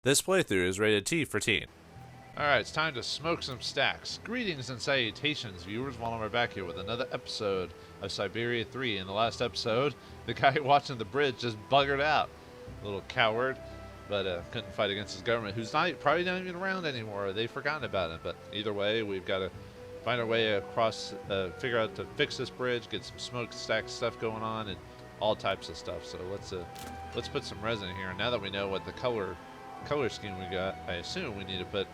This playthrough is rated T for teen. Alright, it's time to smoke some stacks. Greetings and salutations, viewers. Vauldemare back here with another episode of Syberia 3. In the last episode, the guy watching the bridge just buggered out. Little coward, but couldn't fight against his government, who's probably not even around anymore. They've forgotten about him. But either way, we've got to find our way across, figure out to fix this bridge, get some smokestack stuff going on, and all types of stuff. So let's put some resin here. And now that we know what the color scheme we got, I assume we need to put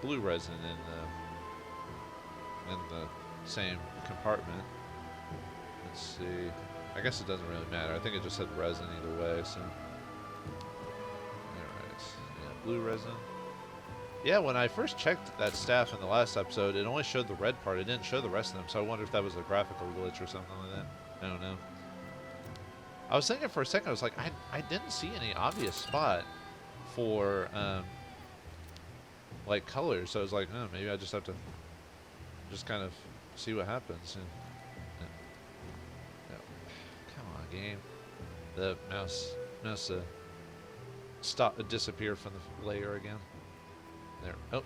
blue resin in the same compartment. Let's see. I guess it doesn't really matter. I think it just said resin either way. So, alright, yeah, blue resin. Yeah, when I first checked that staff in the last episode, it only showed the red part. It didn't show the rest of them. So I wonder if that was a graphical glitch or something like that. I don't know. I was thinking for a second. I was like, I didn't see any obvious spot for like colors, so I was like, oh, maybe I just have to just kind of see what happens. And, come on, game. The mouse disappeared from the layer again. There. Oh.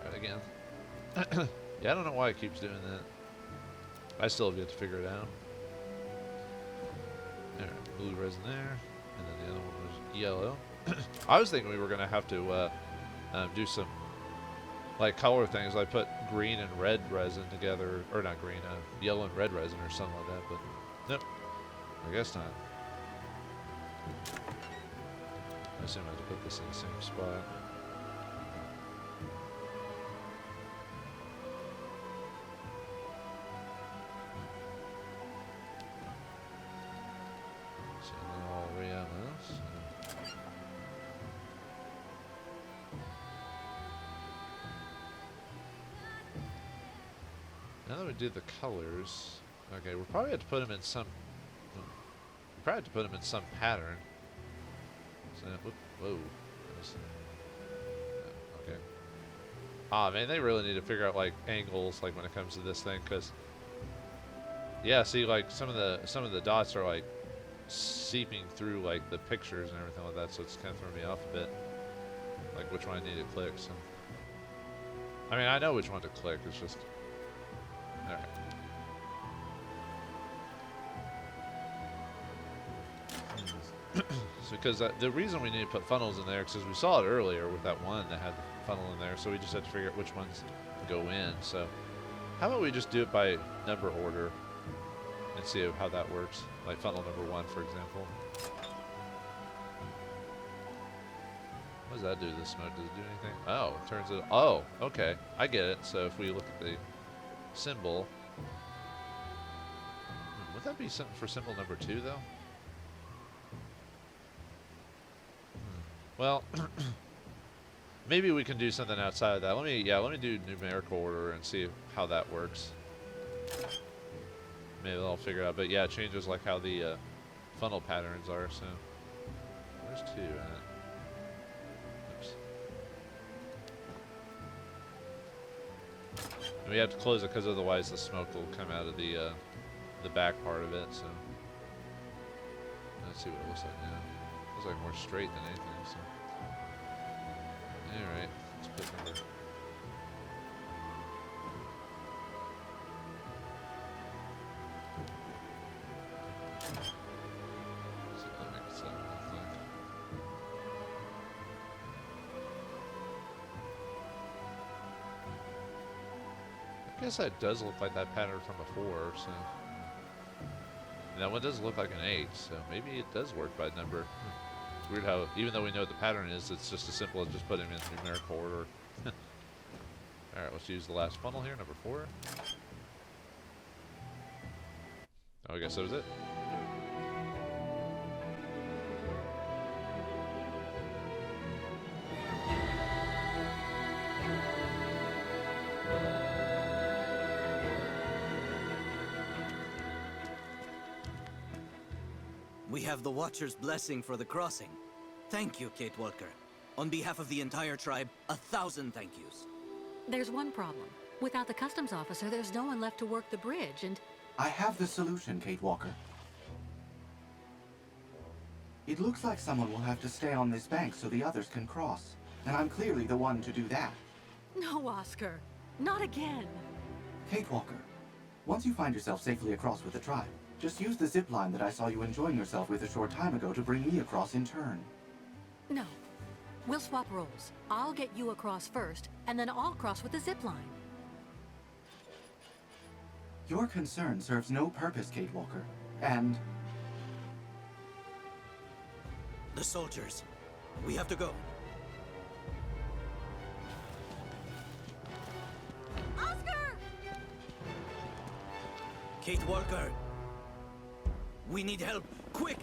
Right again. Yeah, I don't know why it keeps doing that. I still have yet to figure it out. Alright, blue resin there, and then the other one was yellow. I was thinking we were going to have to do some like color things, like put green and red resin together, or not green, yellow and red resin or something like that, but nope, I guess not. I assume I have to put this in the same spot. So they're all way out of this. Now that we do the colors, okay, we'll probably have to put them in some. We'll probably have to put them in some pattern. So, whoa. Okay. Ah, man, they really need to figure out like angles, like when it comes to this thing, because yeah, see, like some of the dots are like seeping through like the pictures and everything like that, so it's kind of throwing me off a bit. Like which one I need to click. So, I mean, I know which one to click. It's just. Alright. So, because the reason we need to put funnels in there is because we saw it earlier with that one that had the funnel in there, so we just had to figure out which ones go in. So, how about we just do it by number order and see how that works? Like funnel number 1, for example. What does that do to the smoke? Does it do anything? Oh, it turns it. Oh, okay. I get it. So, if we look at the symbol. Would that be something for symbol number 2, though? Well, maybe we can do something outside of that. Let me do numerical order and see how that works. Maybe I'll figure it out. But yeah, it changes like how the funnel patterns are. So where's 2 at? Oops. And we have to close it because otherwise the smoke will come out of the back part of it. So let's see what it looks like now. Looks like more straight than anything. So all right, let's put number. See if that makes that look like. I guess that does look like that pattern from before, so. And that one does look like an 8, so maybe it does work by number. It's weird how, even though we know what the pattern is, it's just as simple as just putting them in numerical order. Alright, let's use the last funnel here, number 4. Oh, I guess that was it. We have the Watcher's blessing for the crossing. Thank you, Kate Walker. On behalf of the entire tribe, 1,000 thank yous. There's one problem. Without the customs officer, there's no one left to work the bridge, and I have the solution, Kate Walker. It looks like someone will have to stay on this bank so the others can cross. And I'm clearly the one to do that. No, Oscar. Not again. Kate Walker, once you find yourself safely across with the tribe, just use the zip line that I saw you enjoying yourself with a short time ago to bring me across in turn. No. We'll swap roles. I'll get you across first, and then I'll cross with the zip line. Your concern serves no purpose, Kate Walker. And... The soldiers. We have to go. Oscar! Kate Walker. We need help. Quick!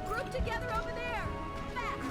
Group together over there! Fast!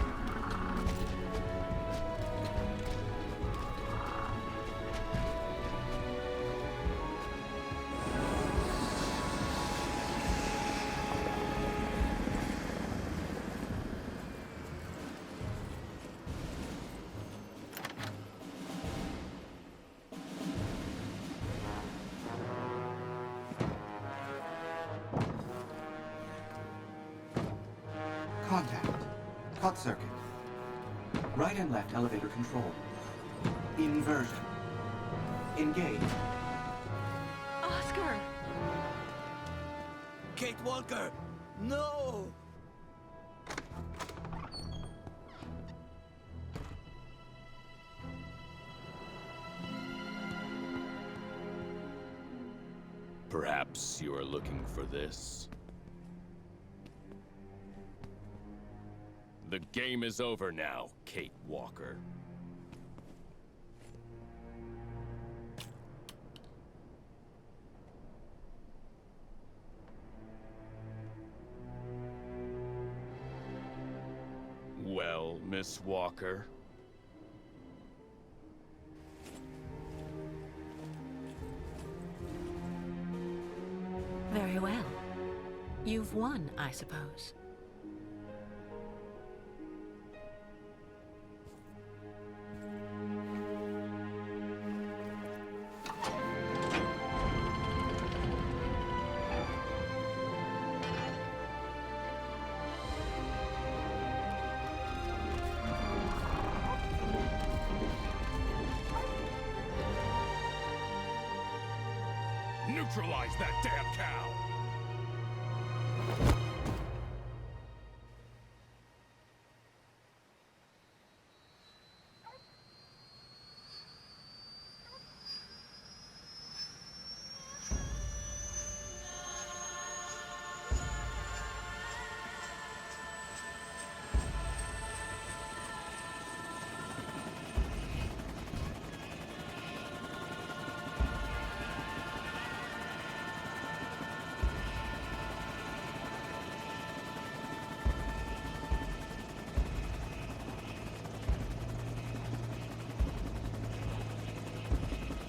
Contact. Cut circuit. Right and left elevator control. Inversion. Engage. Oscar! Kate Walker! No! Perhaps you are looking for this. The game is over now, Kate Walker. Well, Miss Walker. Very well. You've won, I suppose. Neutralize that damn cow!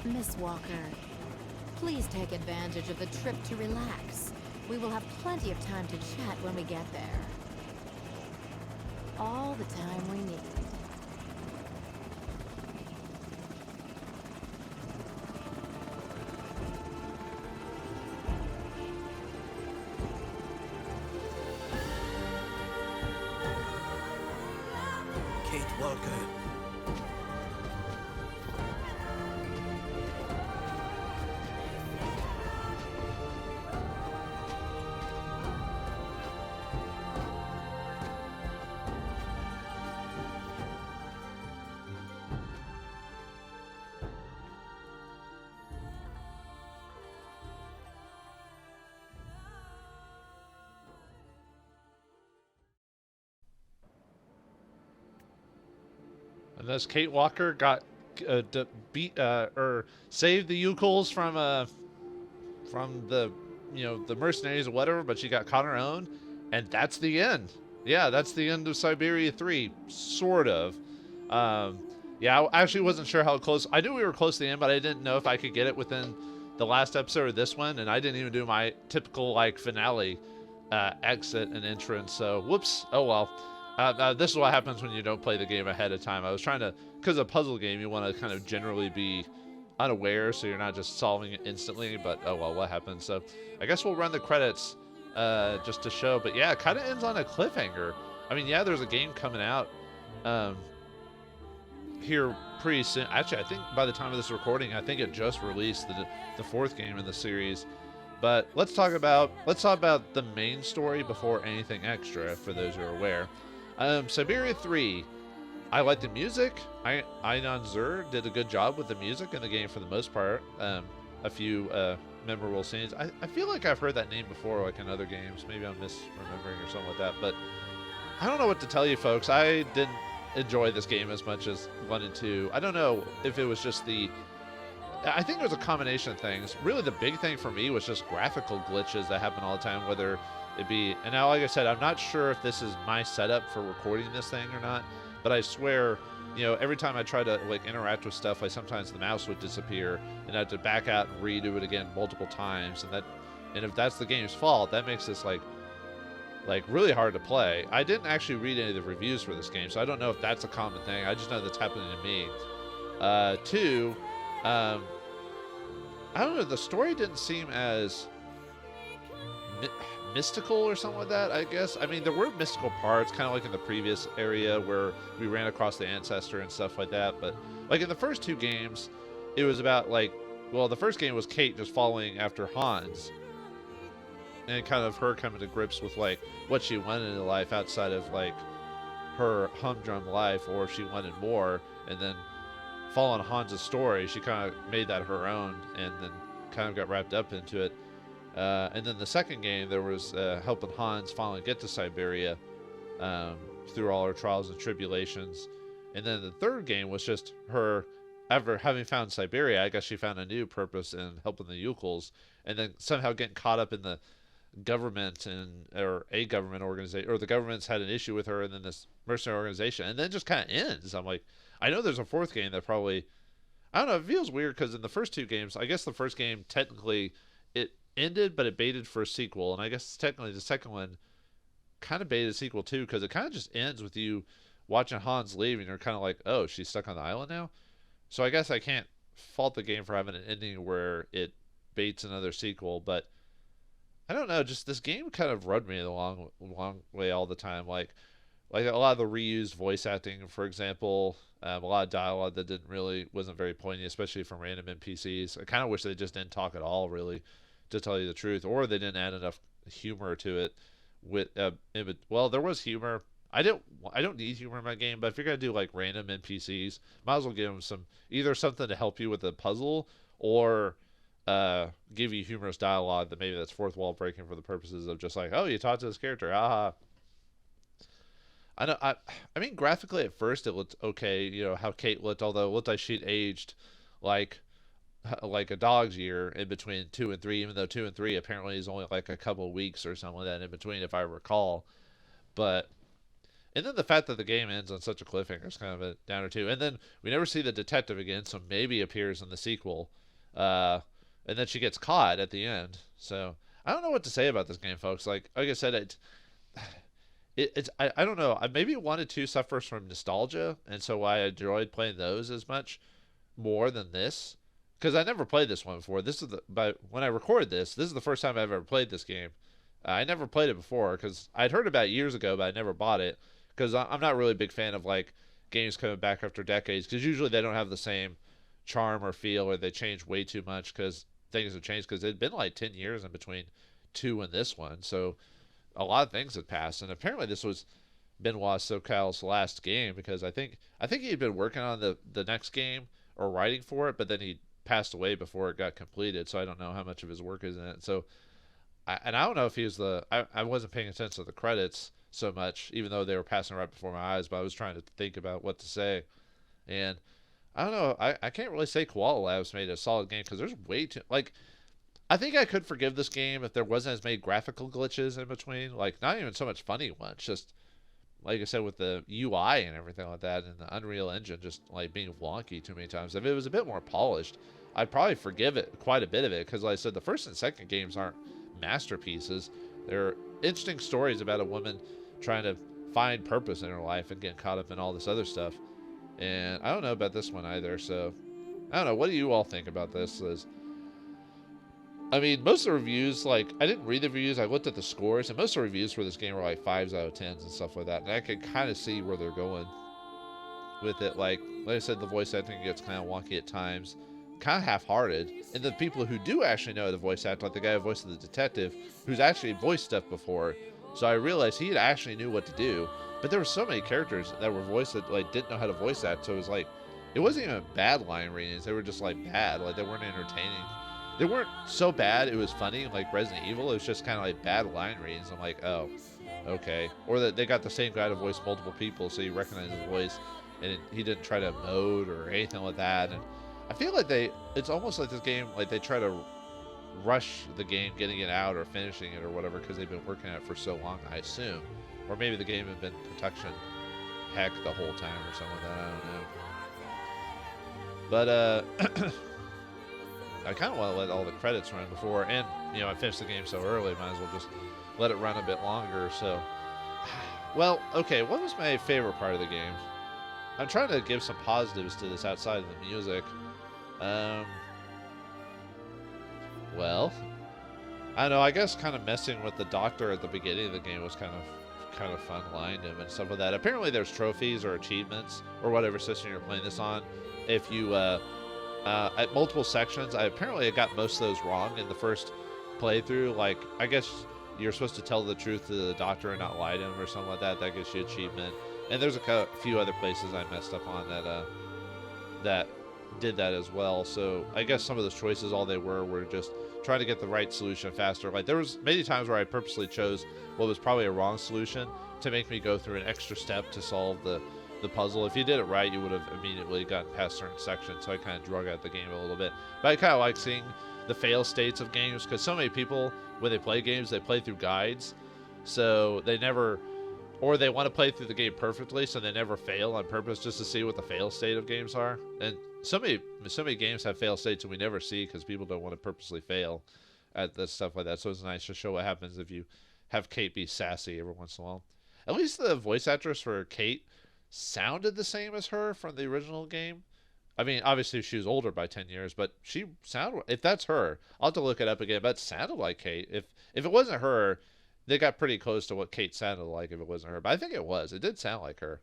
Miss Walker, please take advantage of the trip to relax. We will have plenty of time to chat when we get there. All the time we need. Kate Walker. And thus Kate Walker got saved the youkals from the the mercenaries or whatever, but she got caught on her own, and that's the end. Yeah, that's the end of Syberia 3, sort of. Yeah, I actually wasn't sure how close. I knew we were close to the end, but I didn't know if I could get it within the last episode or this one, and I didn't even do my typical like finale exit and entrance. So, whoops. Oh, well. This is what happens when you don't play the game ahead of time. I was trying to, because a puzzle game, you want to kind of generally be unaware so you're not just solving it instantly, but oh well, what happened? So I guess we'll run the credits just to show, but yeah, it kind of ends on a cliffhanger. I mean, yeah, there's a game coming out here pretty soon. Actually, I think by the time of this recording, I think it just released the fourth game in the series. But let's talk about the main story before anything extra, for those who are aware. Syberia 3. I like the music. Einan Zur did a good job with the music in the game for the most part. A few memorable scenes. I feel like I've heard that name before, like in other games. Maybe I'm misremembering or something like that. But I don't know what to tell you, folks. I didn't enjoy this game as much as 1 and 2. I don't know if it was just I think it was a combination of things. Really, the big thing for me was just graphical glitches that happen all the time, whether it be... And now, like I said, I'm not sure if this is my setup for recording this thing or not. But I swear, you know, every time I try to like interact with stuff, like sometimes the mouse would disappear, and I had to back out and redo it again multiple times. And if that's the game's fault, that makes this like really hard to play. I didn't actually read any of the reviews for this game, so I don't know if that's a common thing. I just know that's happening to me. 2, I don't know. The story didn't seem as mystical or something like that, I guess. I mean, there were mystical parts, kind of like in the previous area where we ran across the ancestor and stuff like that. But like in the first 2 games, it was about like, well, the first game was Kate just following after Hans and kind of her coming to grips with like what she wanted in life outside of like her humdrum life, or if she wanted more. And then following Hans' story, she kind of made that her own and then kind of got wrapped up into it. And then the second game, there was helping Hans finally get to Syberia through all her trials and tribulations. And then the third game was just her, ever having found Syberia, I guess she found a new purpose in helping the youkals, and then somehow getting caught up in the government or a government organization, or the government's had an issue with her, and then this mercenary organization, and then it just kind of ends. I'm like, I know there's a fourth game that probably, I don't know, it feels weird because in the first 2 games, I guess the first game technically it ended, but it baited for a sequel, and I guess technically the second one kind of baited a sequel too, because it kind of just ends with you watching Hans leave, and you're kind of like, oh, she's stuck on the island now. So I guess I can't fault the game for having an ending where it baits another sequel, but I don't know, just this game kind of rubbed me the long way all the time. Like a lot of the reused voice acting, for example, a lot of dialogue that wasn't very poignant, especially from random NPCs. I kind of wish they just didn't talk at all, really, to tell you the truth, or they didn't add enough humor to it. Well, there was humor. I don't need humor in my game, but if you're gonna do like random NPCs, might as well give them either something to help you with the puzzle, or give you humorous dialogue that maybe that's fourth wall breaking for the purposes of just like, oh, you talked to this character, aha. I know. I mean, graphically at first it looked okay. You know how Kate looked, although it looked like she'd aged like a dog's year in between 2 and 3. Even though 2 and 3 apparently is only like a couple of weeks or something like that in between, if I recall. And then the fact that the game ends on such a cliffhanger is kind of a downer too. And then we never see the detective again, so maybe appears in the sequel. And then she gets caught at the end. So I don't know what to say about this game, folks. Like I said, I don't know. Maybe 1 and 2 suffers from nostalgia, and so I enjoyed playing those as much more than this, because I never played this one before. But when I recorded this is the first time I've ever played this game. I never played it before because I'd heard about it years ago, but I never bought it because I'm not really a big fan of like games coming back after decades, because usually they don't have the same charm or feel, or they change way too much because things have changed, because it'd been like 10 years in between 2 and this one, so a lot of things had passed. And apparently this was Benoit Socal's last game, because I think he'd been working on the next game or writing for it, but then he passed away before it got completed, so I don't know how much of his work is in it. So I don't know if he was I wasn't paying attention to the credits so much, even though they were passing right before my eyes, but I was trying to think about what to say. And I don't know, I can't really say Koala Labs made a solid game, because there's way too, like, I think I could forgive this game if there wasn't as many graphical glitches in between, like not even so much funny ones, just like I said, with the UI and everything like that, and the Unreal Engine just like being wonky too many times. If it was a bit more polished, I'd probably forgive it, quite a bit of it, because like I said, the first and second games aren't masterpieces. They're interesting stories about a woman trying to find purpose in her life and getting caught up in all this other stuff. And I don't know about this one either, so I don't know. What do you all think about this, Liz? I mean, most of the reviews, like, I didn't read the reviews, I looked at the scores, and most of the reviews for this game were like 5s out of 10s and stuff like that. And I could kind of see where they're going with it. Like I said, the voice acting gets kind of wonky at times, kind of half-hearted. And the people who do actually know the voice actor, like the guy who voiced the detective, who's actually voiced stuff before, so I realized he actually knew what to do. But there were so many characters that were voiced that like didn't know how to voice act, so it was like, it wasn't even bad line readings, they were just like bad, like they weren't entertaining. They weren't so bad it was funny, like Resident Evil. It was just kind of like bad line readings. I'm like, oh, okay. Or that they got the same guy to voice multiple people, so you recognize his voice, and he didn't try to mode or anything like that. And I feel like it's almost like this game, like they try to rush the game, getting it out or finishing it or whatever, because they've been working on it for so long, I assume. Or maybe the game had been production heck the whole time or something like that. I don't know. But I kind of want to let all the credits run before, and you know, I finished the game so early, might as well just let it run a bit longer. So, well, okay, what was my favorite part of the game? I'm trying to give some positives to this outside of the music. Well, I don't know, I guess kind of messing with the doctor at the beginning of the game was kind of fun, lying to him and stuff like that. Apparently there's trophies or achievements or whatever system you're playing this on. If you at multiple sections, I got most of those wrong in the first playthrough. Like, I guess you're supposed to tell the truth to the doctor and not lie to him or something like that. That gets you achievement. And there's a few other places I messed up on that did that as well. So I guess some of those choices, all they were just trying to get the right solution faster. Like, there was many times where I purposely chose what was probably a wrong solution to make me go through an extra step to solve the puzzle. If you did it right, you would have immediately gotten past certain sections, so I kind of drug out the game a little bit. But I kind of like seeing the fail states of games, because so many people, when they play games, they play through guides, so they never, or they want to play through the game perfectly, so they never fail on purpose just to see what the fail state of games are. And so many games have fail states and we never see because people don't want to purposely fail at the stuff like that. So it's nice to show what happens if you have Kate be sassy every once in a while. At least the voice actress for Kate sounded the same as her from the original game. I mean, obviously she was older by 10 years, but she sounded, if that's her, I'll have to look it up again, but it sounded like Kate. If it wasn't her, they got pretty close to what Kate sounded like if it wasn't her, but I think it was. It did sound like her.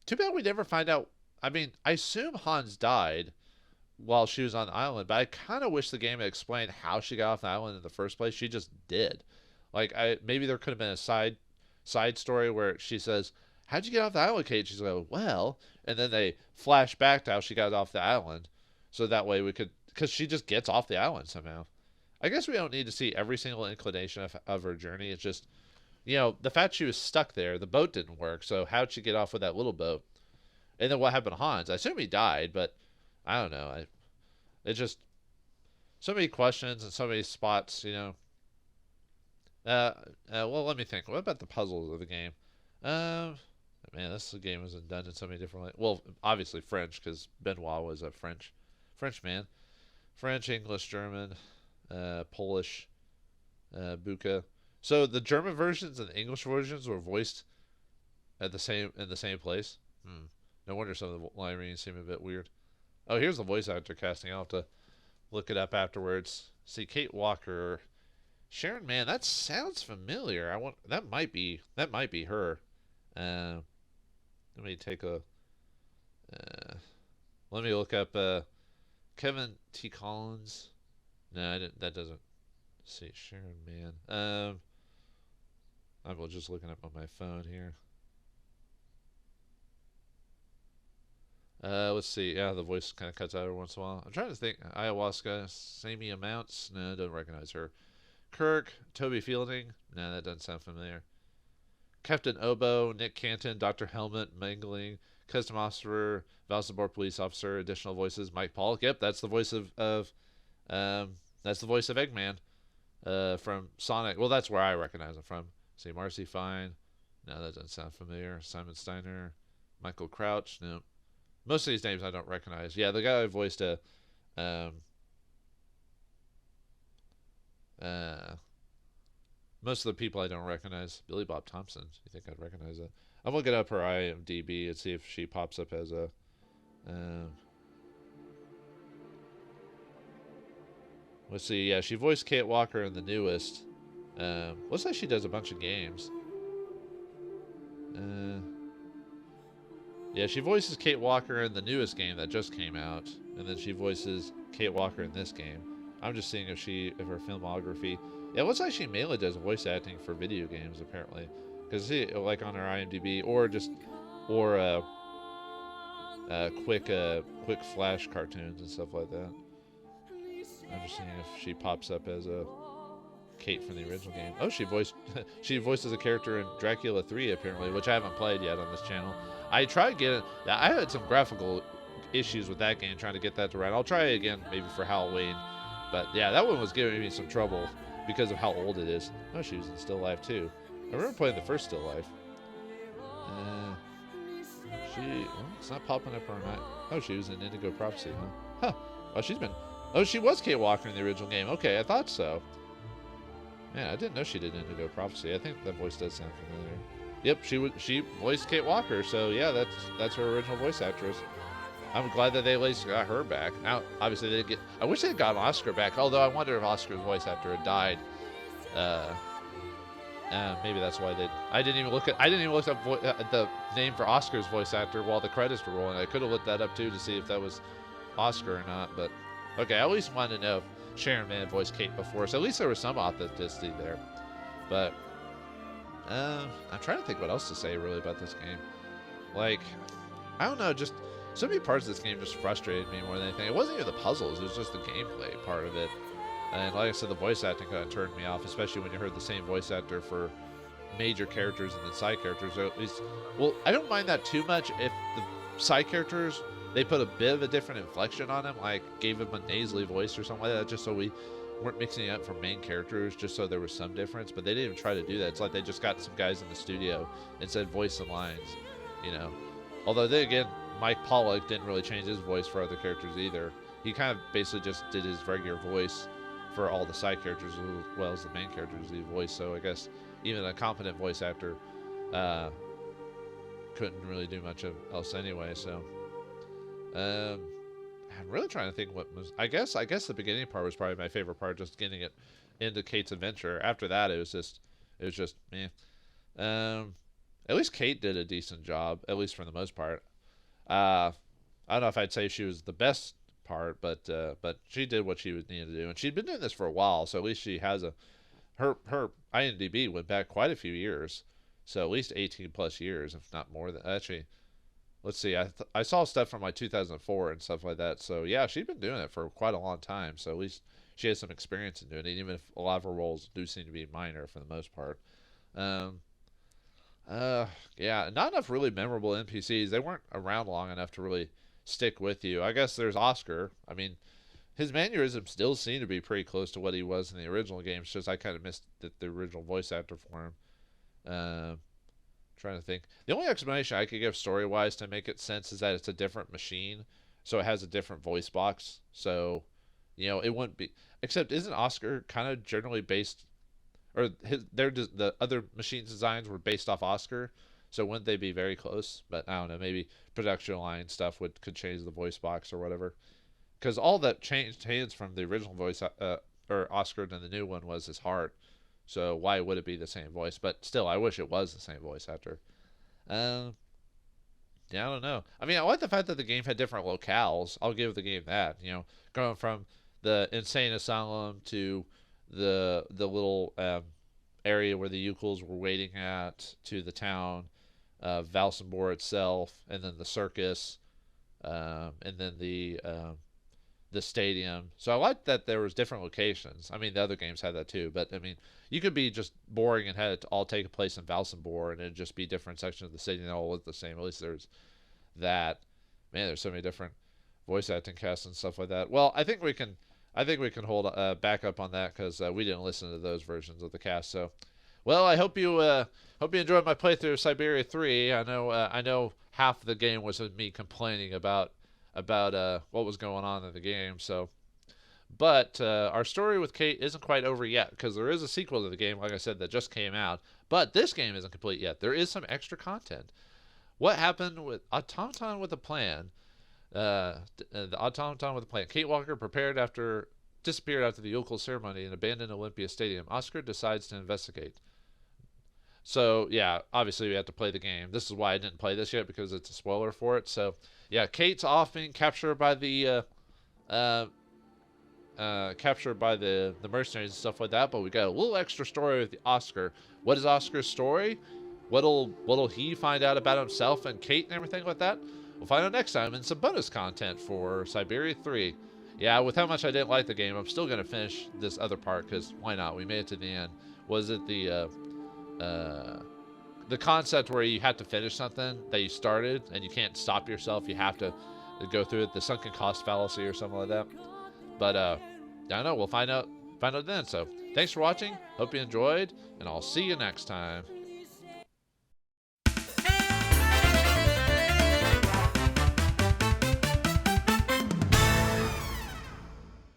Too bad we never find out. I mean, I assume Hans died while she was on the island, but I kind of wish the game had explained how she got off the island in the first place. She just did. Like, maybe there could have been a side story where she says, "How'd you get off the island, Kate?" She's like, "Well," and then they flash back to how she got off the island, so that way we could, because she just gets off the island somehow. I guess we don't need to see every single inclination of her journey. It's just, you know, the fact she was stuck there, the boat didn't work, so how'd she get off with that little boat? And then what happened to Hans? I assume he died, but I don't know. It's just so many questions and so many spots, you know. Well, let me think. What about the puzzles of the game? Man, this game was done in so many different ways. Well, obviously French, because Benoit was a French man. French, English, German, Polish, Buka. So the German versions and the English versions were voiced in the same place. No wonder some of the line readings seem a bit weird. Oh, here's the voice actor casting. I'll have to look it up afterwards. See, Kate Walker, Sharon. Man, that sounds familiar. That might be her. Let me take a. Let me look up Kevin T. Collins. No, I didn't. That doesn't. See, Sharon Man. I'm just looking up on my phone here. Let's see. Yeah, the voice kind of cuts out every once in a while. I'm trying to think. Ayahuasca, Sammy Amounts. No, don't recognize her. Kirk, Toby Fielding. No, that doesn't sound familiar. Captain Oboe, Nick Canton, Dr. Helmet, Mangling, Custom Officer, Vauldemare Police Officer. Additional voices: Mike Pollock. Yep, that's the voice of Eggman from Sonic. Well, that's where I recognize him from. See, Marcy Fine. No, that doesn't sound familiar. Simon Steiner, Michael Crouch. No. Most of these names I don't recognize. Yeah, the guy who voiced Most of the people I don't recognize. Billy Bob Thompson. You think I'd recognize that? I'm looking up her IMDb and see if she pops up as a. Let's see. Yeah, she voiced Kate Walker in the newest. Looks like she does a bunch of games. Yeah, she voices Kate Walker in the newest game that just came out, and then she voices Kate Walker in this game. I'm just seeing if her filmography. Yeah, it looks like she mainly does voice acting for video games apparently, because like on her IMDb or quick flash cartoons and stuff like that. I'm just seeing if she pops up as a Kate from the original game. Oh, she voices a character in Dracula 3 apparently, which I haven't played yet on this channel. I tried getting. I had some graphical issues with that game, trying to get that to run. I'll try it again maybe for Halloween, but yeah, that one was giving me some trouble because of how old it is. Oh, she was in Still Life too. I remember playing the first Still Life. It's not popping up on my. Oh, she was in Indigo Prophecy, huh? Oh, she was Kate Walker in the original game. Okay, I thought so. Yeah, I didn't know she did Indigo Prophecy. I think that voice does sound familiar. Yep, she voiced Kate Walker, so yeah, that's her original voice actress. I'm glad that they at least got her back. Now, obviously, they get. I wish they'd got Oscar back. Although I wonder if Oscar's voice actor had died. Maybe that's why they. I didn't even look up the name for Oscar's voice actor while the credits were rolling. I could have looked that up too to see if that was Oscar or not. But okay, I at least wanted to know if Sharon Mann voiced Kate before, so at least there was some authenticity there. But I'm trying to think what else to say really about this game. Like, I don't know, just so many parts of this game just frustrated me more than anything. It wasn't even the puzzles, it was just the gameplay part of it. And like I said, the voice acting kind of turned me off, especially when you heard the same voice actor for major characters and then side characters. Or at least, well, I don't mind that too much if the side characters, they put a bit of a different inflection on him, like gave him a nasally voice or something like that, just so we weren't mixing it up for main characters, just so there was some difference. But they didn't even try to do that. It's like they just got some guys in the studio and said voice some lines, you know. Although then again, Mike Pollock didn't really change his voice for other characters either. He kind of basically just did his regular voice for all the side characters as well as the main characters he voiced. So I guess even a competent voice actor couldn't really do much else anyway. So I'm really trying to think what was. I guess the beginning part was probably my favorite part, just getting it into Kate's adventure. After that, it was just meh. At least Kate did a decent job, at least for the most part. I don't know if I'd say she was the best part, but she did what she would need to do, and she'd been doing this for a while, so at least she has her IMDb went back quite a few years, so at least 18 plus years, if not more than. Actually, let's see, I saw stuff from like 2004 and stuff like that, so yeah, she'd been doing it for quite a long time, so at least she has some experience in doing it, even if a lot of her roles do seem to be minor for the most part. Yeah, not enough really memorable NPCs. They weren't around long enough to really stick with you. I guess there's Oscar. I mean, his mannerisms still seem to be pretty close to what he was in the original game. It's just I kind of missed the original voice actor for him. Trying to think. The only explanation I could give story-wise to make it sense is that it's a different machine, so it has a different voice box. So, you know, it wouldn't be. Except, isn't Oscar kind of generally based, or the other machines' designs were based off Oscar? So wouldn't they be very close? But I don't know. Maybe production line stuff could change the voice box or whatever. Because all that changed hands from the original voice or Oscar to the new one was his heart. So why would it be the same voice? But still, I wish it was the same voice actor. Yeah, I don't know. I mean, I like the fact that the game had different locales. I'll give the game that. You know, going from the insane asylum to the little area where the youkals were waiting at, to the town, Vauldemare itself, and then the circus, and then the stadium. So I like that there was different locations. I mean, the other games had that too, but I mean, you could be just boring and had it all take place in Vauldemare, and it'd just be different sections of the city and all look the same. At least there's that. Man, there's so many different voice acting casts and stuff like that. Well, I think we can hold back up on that because we didn't listen to those versions of the cast. So, well, I hope you enjoyed my playthrough of Syberia 3. I know half the game was me complaining about what was going on in the game. So, But our story with Kate isn't quite over yet, because there is a sequel to the game, like I said, that just came out. But this game isn't complete yet. There is some extra content. What happened with Automaton with a Plan? The Automaton with a Plan. Kate Walker disappeared after the youkal ceremony and abandoned Olympia Stadium. Oscar decides to investigate. So, yeah, obviously we have to play the game. This is why I didn't play this yet, because it's a spoiler for it. So, yeah, Kate's off being captured by the mercenaries and stuff like that, but we got a little extra story with Oscar. What is Oscar's story? What'll he find out about himself and Kate and everything like that? We'll find out next time in some bonus content for Syberia 3. Yeah, with how much I didn't like the game, I'm still going to finish this other part, because why not? We made it to the end. Was it the concept where you have to finish something that you started and you can't stop yourself? You have to go through it, the sunken cost fallacy or something like that. But I don't know. We'll find out then. So thanks for watching. Hope you enjoyed, and I'll see you next time.